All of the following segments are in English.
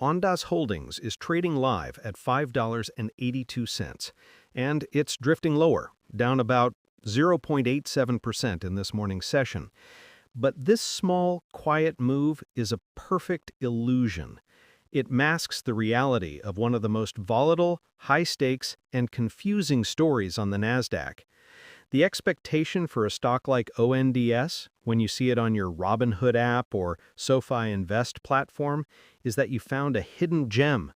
Ondas Holdings is trading live at $5.82, and it's drifting lower, down about 0.87% in this morning's session. But this small, quiet move is a perfect illusion. It masks the reality of one of the most volatile, high-stakes, and confusing stories on the Nasdaq. The expectation for a stock like ONDS, when you see it on your Robinhood app or SoFi Invest platform, is that you found a hidden gem.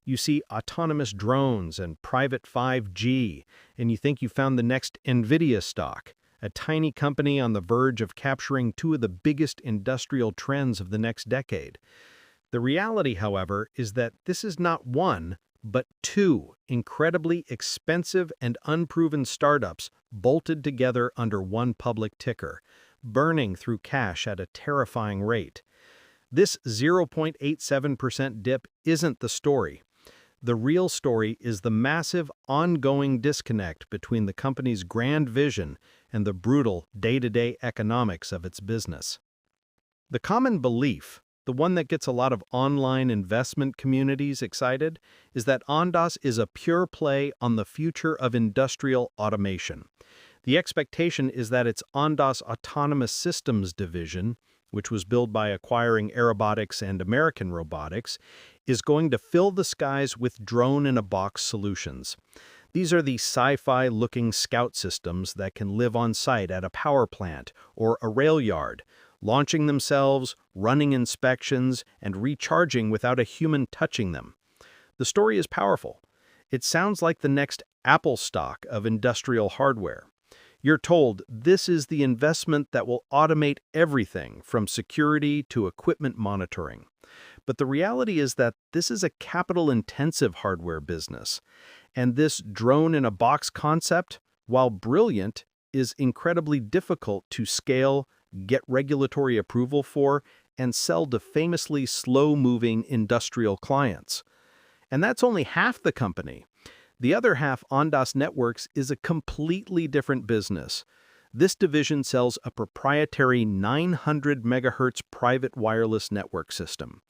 You see autonomous drones and private 5G, and you think you found the next Nvidia stock, a tiny company on the verge of capturing two of the biggest industrial trends of the next decade. The reality, however, is that this is not one, but two incredibly expensive and unproven startups bolted together under one public ticker, burning through cash at a terrifying rate. This 0.87% dip isn't the story. The real story is the massive, ongoing disconnect between the company's grand vision and the brutal, day-to-day economics of its business. The common belief, the one that gets a lot of online investment communities excited, is that Ondas is a pure play on the future of industrial automation. The expectation is that its Ondas Autonomous Systems division, which was built by acquiring Airobotics and American Robotics, is going to fill the skies with drone-in-a-box solutions. These are the sci-fi-looking scout systems that can live on site at a power plant or a rail yard, launching themselves, running inspections, and recharging without a human touching them. The story is powerful. It sounds like the next Apple stock of industrial hardware. You're told this is the investment that will automate everything from security to equipment monitoring. But the reality is that this is a capital-intensive hardware business. And this drone-in-a-box concept, while brilliant, is incredibly difficult to scale, get regulatory approval for, and sell to famously slow-moving industrial clients. And that's only half the company. The other half, Ondas Networks, is a completely different business. This division sells a proprietary 900 megahertz private wireless network system.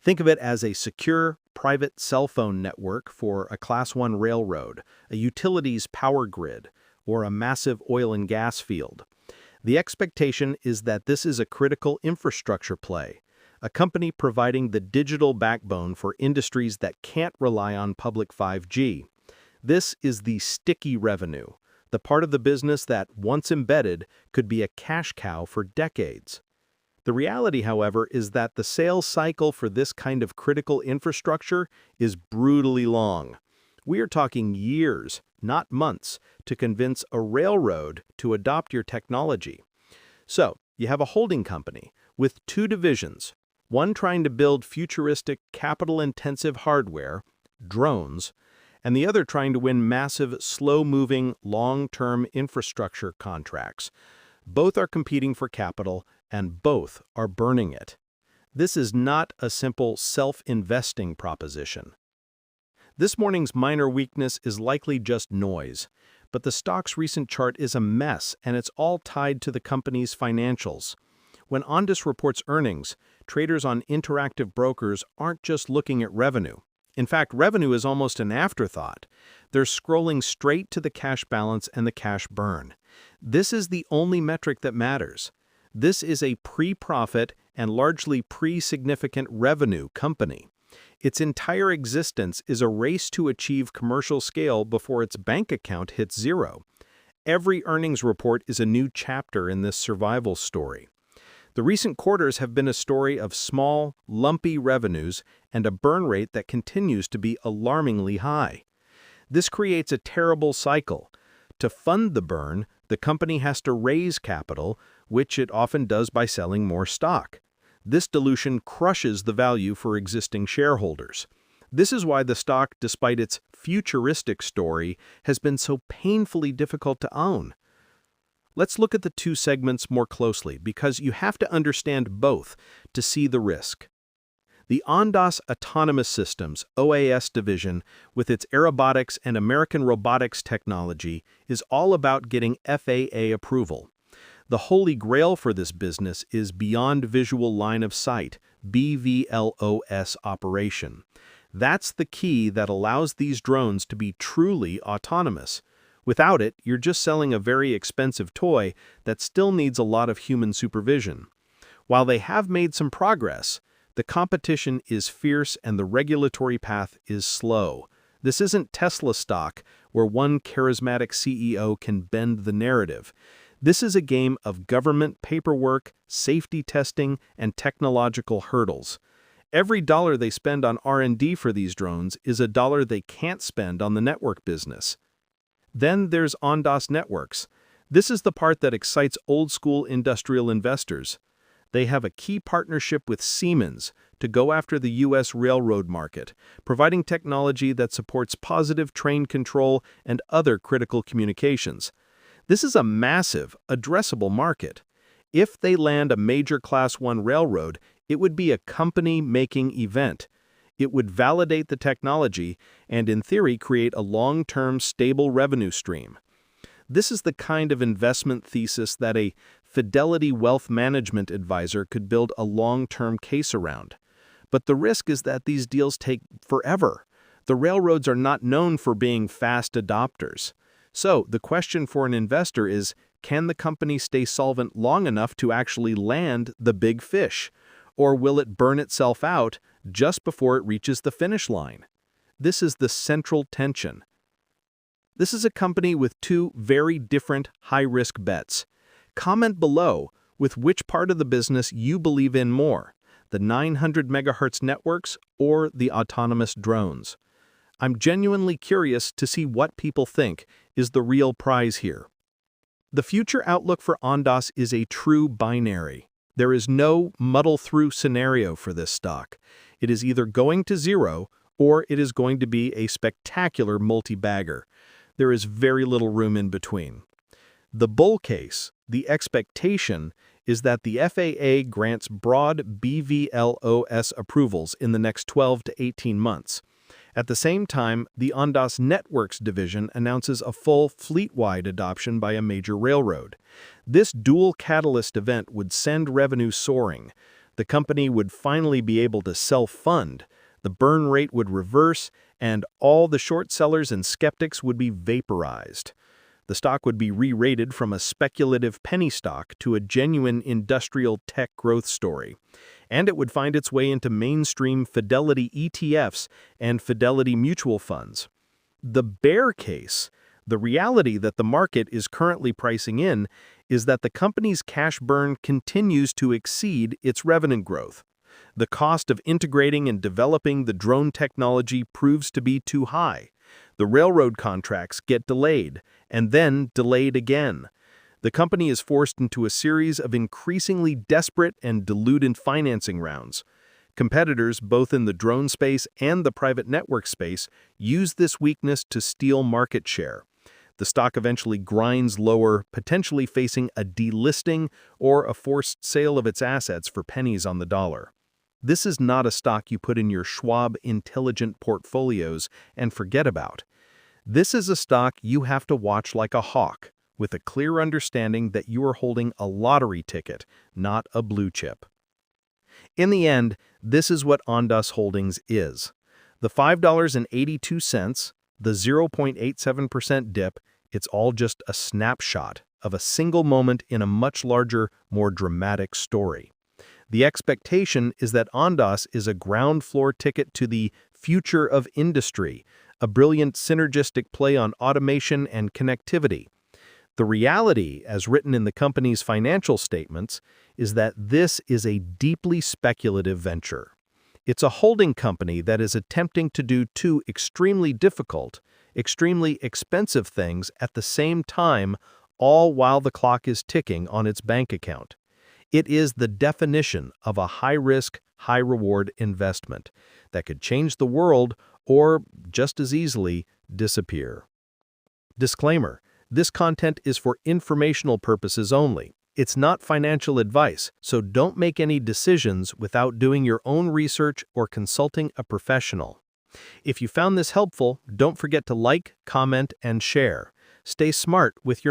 Think of it as a secure, private cell phone network for a Class 1 railroad, a utilities power grid, or a massive oil and gas field. The expectation is that this is a critical infrastructure play, a company providing the digital backbone for industries that can't rely on public 5G. This is the sticky revenue, the part of the business that, once embedded, could be a cash cow for decades. The reality, however, is that the sales cycle for this kind of critical infrastructure is brutally long. We are talking years, not months, to convince a railroad to adopt your technology. So, you have a holding company with two divisions, one trying to build futuristic, capital-intensive hardware, drones, and the other trying to win massive, slow-moving, long-term infrastructure contracts. Both are competing for capital, and both are burning it. This is not a simple self-investing proposition. This morning's minor weakness is likely just noise, but the stock's recent chart is a mess, and it's all tied to the company's financials. When Ondas reports earnings, traders on Interactive Brokers aren't just looking at revenue. In fact, revenue is almost an afterthought. They're scrolling straight to the cash balance and the cash burn. This is the only metric that matters. This is a pre-profit and largely pre-significant revenue company. Its entire existence is a race to achieve commercial scale before its bank account hits zero. Every earnings report is a new chapter in this survival story. The recent quarters have been a story of small, lumpy revenues and a burn rate that continues to be alarmingly high. This creates a terrible cycle. To fund the burn, the company has to raise capital, which it often does by selling more stock. This dilution crushes the value for existing shareholders. This is why the stock, despite its futuristic story, has been so painfully difficult to own. Let's look at the two segments more closely because you have to understand both to see the risk. The Ondas Autonomous Systems (OAS) division, with its Airobotics and American Robotics technology, is all about getting FAA approval. The holy grail for this business is beyond visual line of sight, BVLOS operation. That's the key that allows these drones to be truly autonomous. Without it, you're just selling a very expensive toy that still needs a lot of human supervision. While they have made some progress, the competition is fierce and the regulatory path is slow. This isn't Tesla stock, where one charismatic CEO can bend the narrative. This is a game of government paperwork, safety testing, and technological hurdles. Every dollar they spend on R&D for these drones is a dollar they can't spend on the network business. Then there's Ondas Networks. This is the part that excites old-school industrial investors. They have a key partnership with Siemens to go after the U.S. railroad market, providing technology that supports positive train control and other critical communications. This is a massive, addressable market. If they land a major Class 1 railroad, it would be a company-making event. It would validate the technology and, in theory, create a long-term, stable revenue stream. This is the kind of investment thesis that a Fidelity Wealth Management advisor could build a long-term case around. But the risk is that these deals take forever. The railroads are not known for being fast adopters. So, the question for an investor is, can the company stay solvent long enough to actually land the big fish? Or will it burn itself out just before it reaches the finish line? This is the central tension. This is a company with two very different high-risk bets. Comment below with which part of the business you believe in more, the 900 MHz networks or the autonomous drones. I'm genuinely curious to see what people think is the real prize here. The future outlook for Ondas is a true binary. There is no muddle-through scenario for this stock. It is either going to zero or it is going to be a spectacular multi-bagger. There is very little room in between. The bull case, the expectation, is that the FAA grants broad BVLOS approvals in the next 12 to 18 months. At the same time, the Ondas Networks division announces a full fleet-wide adoption by a major railroad. This dual catalyst event would send revenue soaring. The company would finally be able to self-fund, the burn rate would reverse, and all the short sellers and skeptics would be vaporized. The stock would be re-rated from a speculative penny stock to a genuine industrial tech growth story. And it would find its way into mainstream Fidelity ETFs and Fidelity mutual funds. The bear case, the reality that the market is currently pricing in, is that the company's cash burn continues to exceed its revenue growth. The cost of integrating and developing the drone technology proves to be too high. The railroad contracts get delayed, and then delayed again. The company is forced into a series of increasingly desperate and diluted financing rounds. Competitors, both in the drone space and the private network space, use this weakness to steal market share. The stock eventually grinds lower, potentially facing a delisting or a forced sale of its assets for pennies on the dollar. This is not a stock you put in your Schwab intelligent portfolios and forget about. This is a stock you have to watch like a hawk, with a clear understanding that you are holding a lottery ticket, not a blue chip. In the end, this is what Ondas Holdings is. The $5.82, the 0.87% dip, it's all just a snapshot of a single moment in a much larger, more dramatic story. The expectation is that Ondas is a ground floor ticket to the future of industry, a brilliant synergistic play on automation and connectivity. The reality, as written in the company's financial statements, is that this is a deeply speculative venture. It's a holding company that is attempting to do two extremely difficult, extremely expensive things at the same time, all while the clock is ticking on its bank account. It is the definition of a high-risk, high-reward investment that could change the world or, just as easily, disappear. Disclaimer: this content is for informational purposes only. It's not financial advice, so don't make any decisions without doing your own research or consulting a professional. If you found this helpful, don't forget to like, comment, and share. Stay smart with your